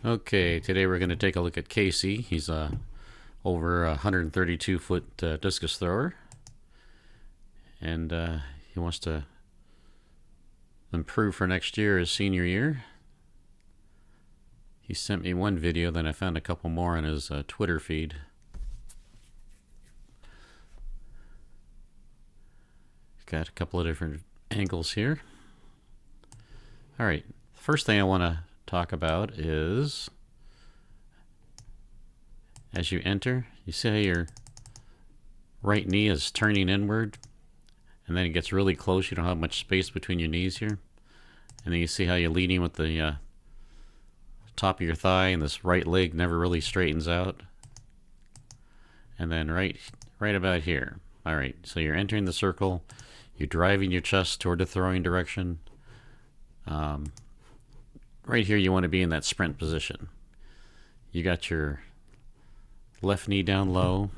Okay, today we're going to take a look at Casey. He's over 132 foot discus thrower, and he wants to improve for next year, his senior year. He sent me one video, then I found a couple more on his Twitter feed. He's got a couple of different angles here. All right, first thing I want to talk about is as you enter, you see how your right knee is turning inward, and then it gets really close. You don't have much space between your knees here. And then you see how you're leading with the top of your thigh, and this right leg never really straightens out. And then right about here. All right, so you're entering the circle. You're driving your chest toward the throwing direction. Right here, you want to be in that sprint position. You got your left knee down low,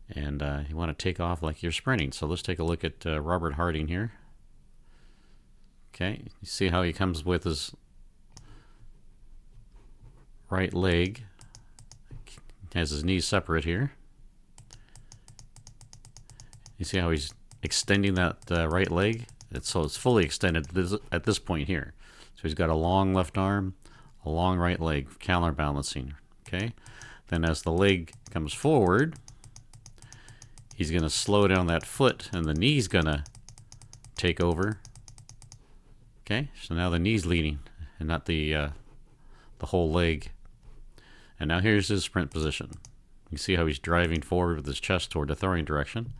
and you want to take off like you're sprinting. So let's take a look at Robert Harding here. Okay, you see how he comes with his right leg, has his knees separate here. You see how he's extending that right leg? So it's fully extended at this point here. So he's got a long left arm, a long right leg, counterbalancing. Okay, then as the leg comes forward, he's going to slow down that foot, and the knee's going to take over. Okay, so now the knee's leading, and not the whole leg. And now here's his sprint position. You see how he's driving forward with his chest toward the throwing direction.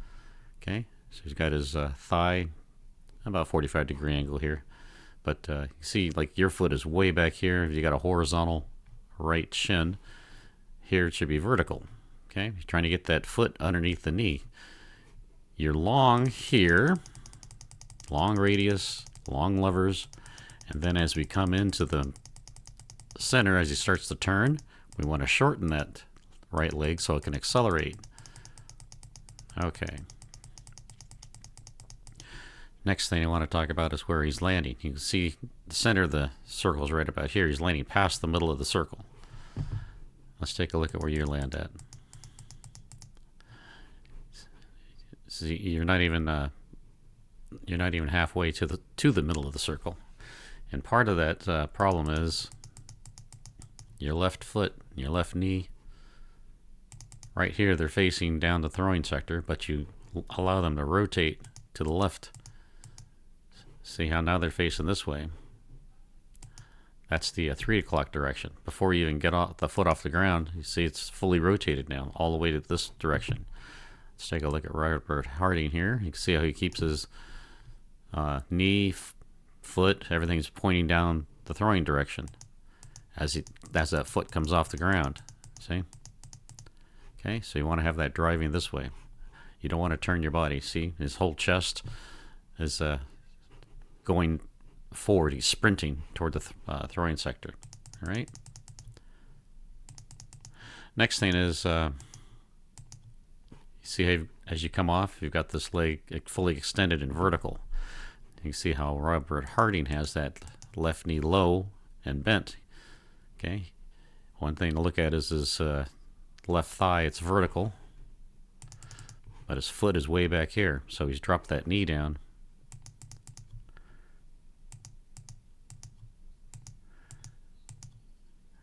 Okay, so he's got his thigh about 45-degree angle here. But you see, like, your foot is way back here. You got a horizontal right shin. Here it should be vertical. Okay, you're trying to get that foot underneath the knee. You're long here, long radius, long levers, and then as we come into the center, as he starts to turn, we want to shorten that right leg so it can accelerate. Okay. Next thing I want to talk about is where he's landing. You can see the center of the circle is right about here. He's landing past the middle of the circle. Let's take a look at where you land at. See, you're not even halfway to the middle of the circle, and part of that problem is your left foot, your left knee. Right here, they're facing down the throwing sector, but you allow them to rotate to the left. See how now they're facing this way. That's the 3 o'clock direction. Before you even get the foot off the ground, you see it's fully rotated now, all the way to this direction. Let's take a look at Robert Harding here. You can see how he keeps his knee, foot, everything's pointing down the throwing direction as that foot comes off the ground. See? Okay, so you want to have that driving this way. You don't want to turn your body. See, his whole chest is going forward. He's sprinting toward the throwing sector. All right. Next thing is, you see how as you come off, you've got this leg fully extended and vertical. You can see how Robert Harding has that left knee low and bent. Okay. One thing to look at is his left thigh. It's vertical, but his foot is way back here. So he's dropped that knee down.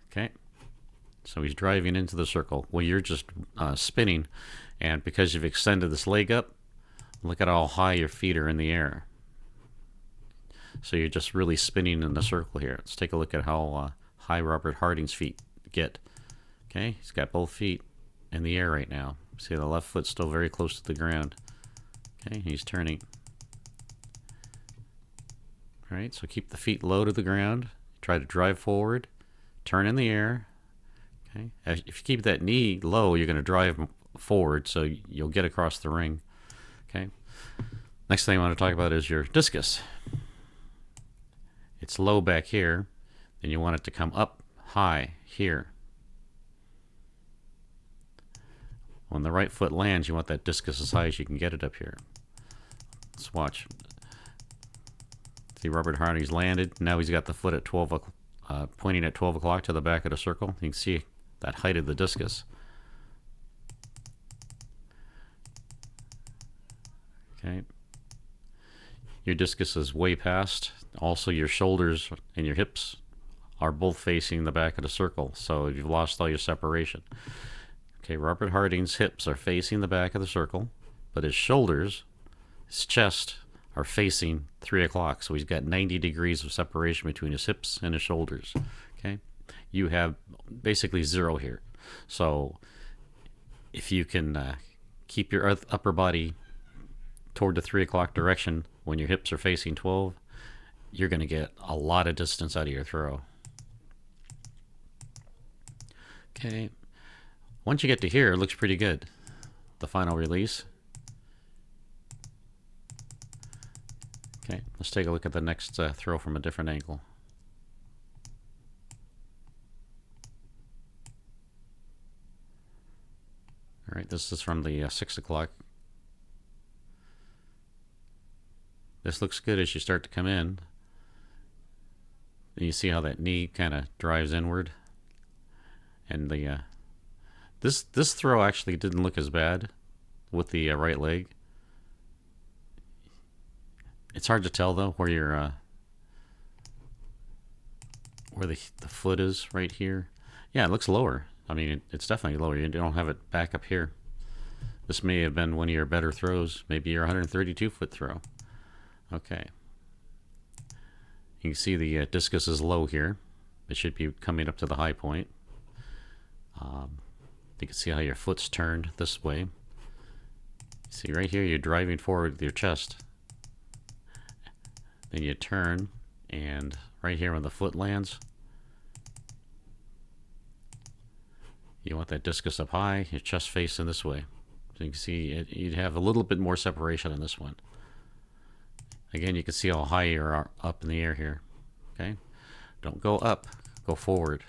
Okay, so he's driving into the circle. Well, you're just spinning, and because you've extended this leg up, look at how high your feet are in the air. So you're just really spinning in the circle here. Let's take a look at how high Robert Harding's feet get. Okay, he's got both feet in the air right now. See, the left foot's still very close to the ground. Okay, he's turning. All right, so keep the feet low to the ground. Try to drive forward. Turn in the air. Okay. If you keep that knee low, you're going to drive forward, so you'll get across the ring. Okay. Next thing I want to talk about is your discus. It's low back here, and you want it to come up high here. When the right foot lands, you want that discus as high as you can get it up here. Let's watch. See, Robert Harding's landed. Now he's got the foot at 12 pointing at 12 o'clock to the back of the circle. You can see that height of the discus. Okay. Your discus is way past. Also, your shoulders and your hips are both facing the back of the circle, so you've lost all your separation. Okay, Robert Harding's hips are facing the back of the circle, but his shoulders, his chest, are facing 3 o'clock, so he's got 90 degrees of separation between his hips and his shoulders. Okay, you have basically 0 here. So if you can keep your upper body toward the 3 o'clock direction when your hips are facing 12, you're going to get a lot of distance out of your throw. Okay, once you get to here, it looks pretty good. The final release. Okay, let's take a look at the next throw from a different angle. All right, this is from the 6 o'clock. This looks good as you start to come in. You see how that knee kind of drives inward, and the this throw actually didn't look as bad with the right leg. It's hard to tell though where your where the foot is right here. Yeah, it looks lower. I mean, it's definitely lower. You don't have it back up here. This may have been one of your better throws, maybe your 132-foot throw. Okay. You can see the discus is low here. It should be coming up to the high point. You can see how your foot's turned this way. See right here, you're driving forward with your chest. Then you turn, and right here when the foot lands, you want that discus up high, your chest facing this way. So you can see you'd have a little bit more separation on this one. Again, you can see how high you're up in the air here. Okay, don't go up, go forward.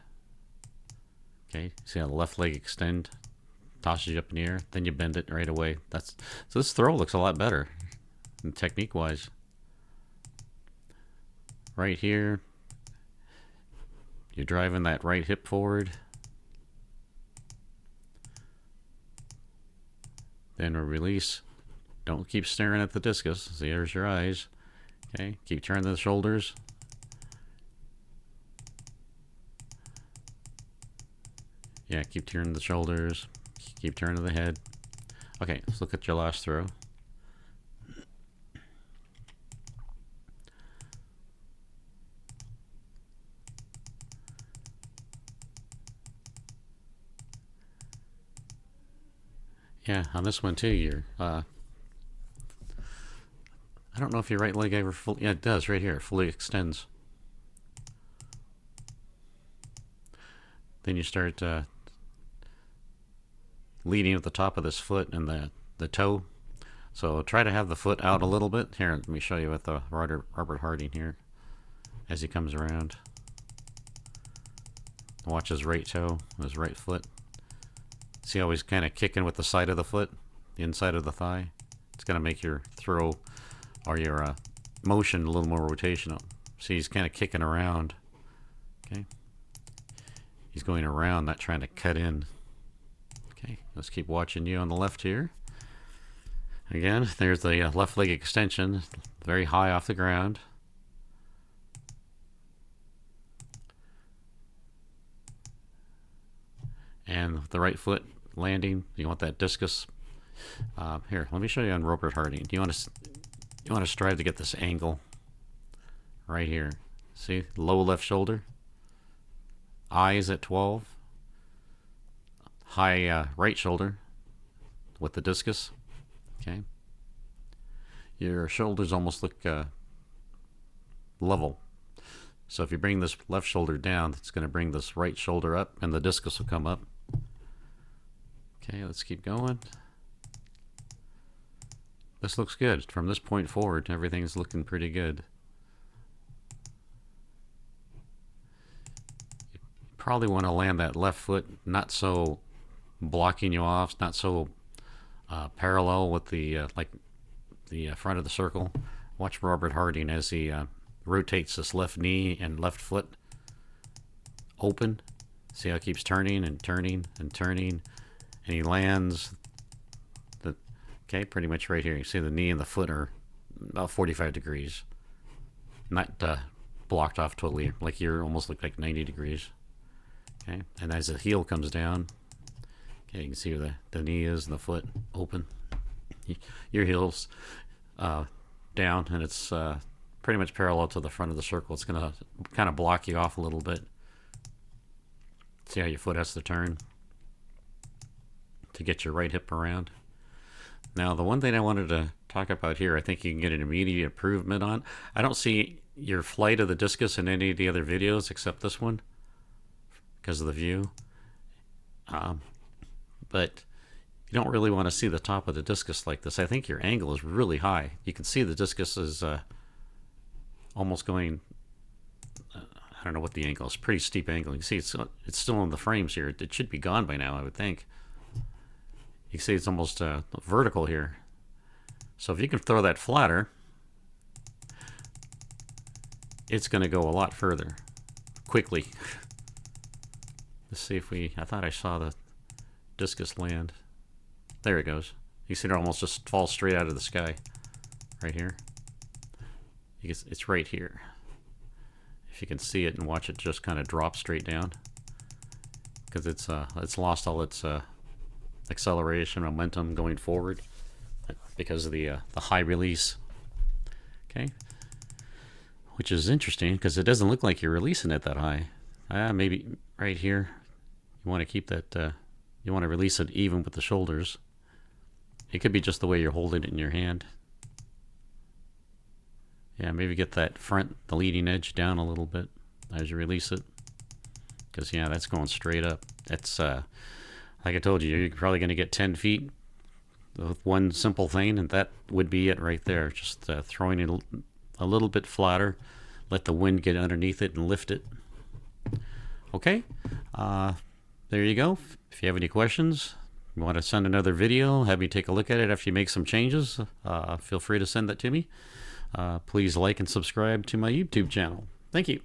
Okay, see how the left leg extend, tosses you up in the air, then you bend it right away. So this throw looks a lot better, technique wise. Right here, you're driving that right hip forward. Then a release. Don't keep staring at the discus. See, there's your eyes. Okay, keep turning the shoulders. Yeah, keep turning the shoulders. Keep turning the head. Okay, let's look at your last throw. Yeah, on this one too, you're I don't know if your right leg ever fully, yeah, it does right here, it fully extends. Then you start leading at the top of this foot and the toe. So try to have the foot out a little bit. Here, let me show you with the Robert Harding here as he comes around. Watch his right toe, his right foot. See how he's kind of kicking with the side of the foot, the inside of the thigh? It's going to make your throw or your motion a little more rotational. See, he's kind of kicking around. Okay. He's going around, not trying to cut in. Okay, let's keep watching you on the left here. Again, there's the left leg extension, very high off the ground. And the right foot landing, you want that discus. Here, let me show you on Robert Harding. You want to strive to get this angle right here. See, low left shoulder, eyes at 12, high right shoulder with the discus. Okay, your shoulders almost look level. So if you bring this left shoulder down, it's going to bring this right shoulder up, and the discus will come up. Okay, let's keep going. This looks good. From this point forward, everything's looking pretty good. You probably want to land that left foot not so blocking you off, not so parallel with the front of the circle. Watch Robert Harding as he rotates this left knee and left foot. open. See how it keeps turning and turning and turning, and he lands. Okay, pretty much right here. You see the knee and the foot are about 45 degrees. Not blocked off totally, like you're almost like 90 degrees. Okay, and as the heel comes down, okay, you can see where the knee is and the foot open. Your heel's down, and it's pretty much parallel to the front of the circle. It's going to kind of block you off a little bit. See how your foot has to turn to get your right hip around. Now, the one thing I wanted to talk about here, I think you can get an immediate improvement on. I don't see your flight of the discus in any of the other videos except this one because of the view. But you don't really want to see the top of the discus like this. I think your angle is really high. You can see the discus is almost going, I don't know what the angle is, pretty steep angle. You can see it's still in the frames here. It should be gone by now, I would think. You can see it's almost vertical here. So if you can throw that flatter, it's going to go a lot further quickly. Let's see if I thought I saw the discus land. There it goes. You see it almost just falls straight out of the sky right here. It's right here. If you can see it and watch it just kind of drop straight down, because it's lost all its acceleration, momentum going forward because of the high release. Okay, which is interesting because it doesn't look like you're releasing it that high. Maybe right here you want to keep that. You want to release it even with the shoulders. It could be just the way you're holding it in your hand. Yeah, maybe get that the leading edge down a little bit as you release it. Because, yeah, that's going straight up. That's, like I told you, you're probably going to get 10 feet with one simple thing, and that would be it right there. Just throwing it a little bit flatter, let the wind get underneath it and lift it. Okay, there you go. If you have any questions, you want to send another video, have me take a look at it after you make some changes, feel free to send that to me. Please like and subscribe to my YouTube channel. Thank you.